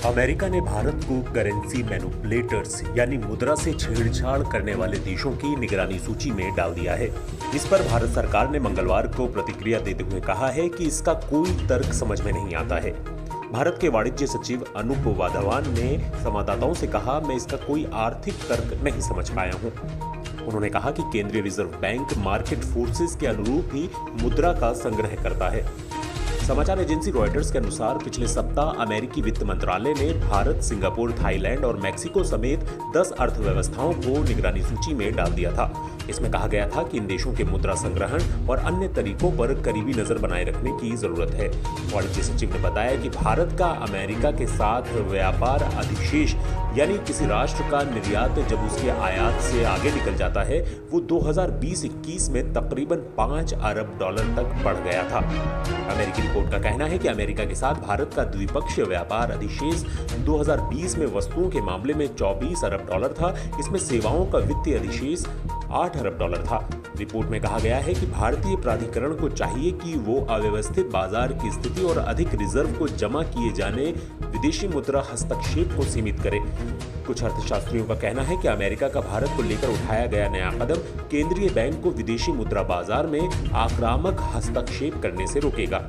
America ने भारत को currency manipulators यानी मुद्रा से छेड़छाड़ करने वाले देशों की निगरानी सूची में डाल दिया है। इस पर भारत सरकार ने मंगलवार को प्रतिक्रिया देते हुए कहा है कि इसका कोई तर्क समझ में नहीं आता है। भारत के वाणिज्य सचिव अनूप वाधवान ने संवाददाताओं से कहा, मैं इसका कोई आर्थिक तर्क नहीं समझ पाया हूं। उन्होंने कहा कि केंद्रीय रिजर्व बैंक मार्केट फोर्सेस के अनुरूप ही मुद्रा का संग्रह करता है। समाचार एजेंसी रॉयटर्स के अनुसार पिछले सप्ताह अमेरिकी वित्त मंत्रालय ने भारत, सिंगापुर, थाईलैंड और मैक्सिको समेत 10 अर्थव्यवस्थाओं को निगरानी सूची में डाल दिया था। इसमें कहा गया था कि इन देशों के मुद्रा संग्रहण और अन्य तरीकों पर करीबी नजर बनाए रखने की जरूरत है। वाणिज्य सचिव ने बताया कि भारत का अमेरिका के साथ व्यापार अधिशेष यानी किसी राष्ट्र का निर्यात जब उसके आयात से आगे निकल जाता है, वो 2020-21 में तकरीबन $5 अरब तक बढ़ गया था। अमेरिकी रिपोर्ट का कहना है कि अमेरिका के साथ भारत का द्विपक्षीय व्यापार अधिशेष 2020 में वस्तुओं के मामले में $24 अरब था। इसमें सेवाओं का वित्तीय अधिशेष $8 अरब था। रिपोर्ट में कहा गया है कि भारतीय प्राधिकरण को चाहिए कि वो अव्यवस्थित बाजार की स्थिति और अधिक रिजर्व को जमा किए जाने विदेशी मुद्रा हस्तक्षेप को सीमित करे। कुछ अर्थशास्त्रियों का कहना है कि अमेरिका का भारत को लेकर उठाया गया नया कदम केंद्रीय बैंक को विदेशी मुद्रा बाजार में आक्रामक हस्तक्षेप करने से रोकेगा।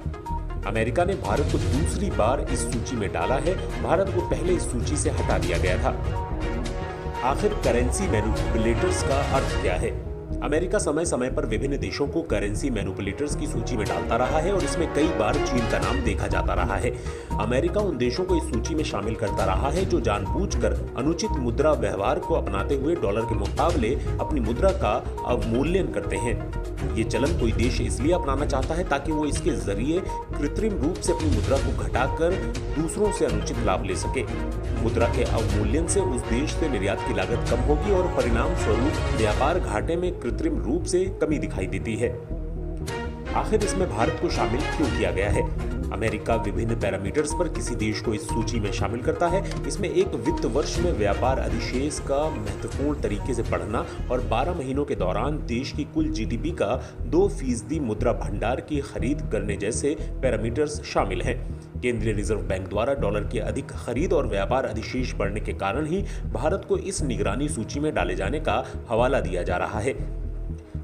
अमेरिका ने भारत को दूसरी बार इस सूची में डाला है। भारत को पहले इस सूची से हटा दिया गया था। आखिर करेंसी मैनिपुलेटर्स का अर्थ क्या है? अमेरिका समय समय पर विभिन्न देशों को करेंसी मैनिपुलेटर्स की सूची में डालता रहा है और इसमें कई बार चीन का नाम देखा जाता रहा है। अमेरिका उन देशों को इस सूची में शामिल करता रहा है जो जानबूझकर अनुचित मुद्रा व्यवहार को अपनाते हुए डॉलर के मुकाबले अपनी मुद्रा का अवमूल्यन करते हैं। ये चलन कोई देश इसलिए अपनाना चाहता है ताकि वो इसके जरिए कृत्रिम रूप से अपनी मुद्रा को घटाकर दूसरों से अनुचित लाभ ले सके। मुद्रा के अवमूल्यन से उस देश से निर्यात की लागत कम होगी और परिणाम स्वरूप व्यापार घाटे में कृत्रिम रूप से कमी दिखाई देती है। आखिर इसमें भारत को शामिल क्यों किया गया है? अमेरिका विभिन्न पैरामीटर्स पर किसी देश को इस सूची में शामिल करता है। इसमें एक वित्त वर्ष में व्यापार अधिशेष का महत्वपूर्ण तरीके से बढ़ना और 12 महीनों के दौरान देश की कुल जीडीपी का 2% मुद्रा भंडार की खरीद करने जैसे पैरामीटर्स शामिल हैं। केंद्रीय रिजर्व बैंक द्वारा डॉलर की अधिक खरीद और व्यापार अधिशेष बढ़ने के कारण ही भारत को इस निगरानी सूची में डाले जाने का हवाला दिया जा रहा है।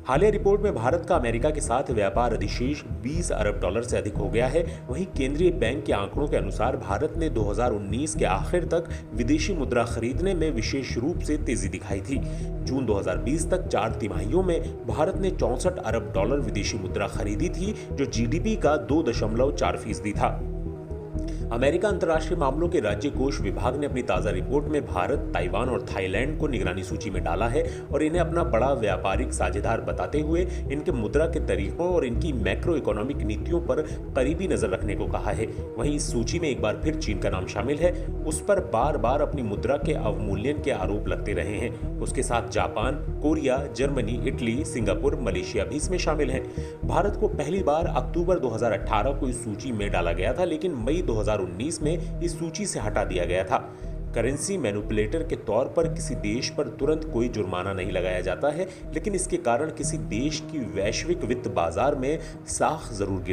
हालिया रिपोर्ट में भारत का अमेरिका के साथ व्यापार अधिशेष $20 अरब से अधिक हो गया है। वहीं केंद्रीय बैंक के आंकड़ों के अनुसार भारत ने 2019 के आखिर तक विदेशी मुद्रा खरीदने में विशेष रूप से तेजी दिखाई थी। जून 2020 तक 4 तिमाहियों में भारत ने $64 अरब विदेशी मुद्रा खरीदी थी, जो जीडीपी का 2.4% था। अमेरिका अंतर्राष्ट्रीय मामलों के राज्य कोष विभाग ने अपनी ताजा रिपोर्ट में भारत, ताइवान और थाईलैंड को निगरानी सूची में डाला है और इन्हें अपना बड़ा व्यापारिक साझेदार बताते हुए इनके मुद्रा के तरीकों और इनकी मैक्रो इकोनॉमिक नीतियों पर करीबी नजर रखने को कहा है। वहीं इस सूची में एक बार फिर चीन का नाम शामिल है। उस पर बार बार अपनी मुद्रा के अवमूल्यन के आरोप लगते रहे हैं। उसके साथ Japan, Korea, Germany, Italy, Singapore, Malaysia भी इसमें शामिल हैं। भारत को पहली बार अक्टूबर 2018 को इस सूची में डाला गया था, लेकिन मई 2019 में इस सूची से हटा दिया गया था। करेंसी मैनिपुलेटर के तौर पर किसी देश पर तुरंत कोई जुर्माना नहीं लगाया जाता है, लेकिन इसके कारण किसी देश की वैश्विक वित्त बाजार में साख जरूर गिरती है।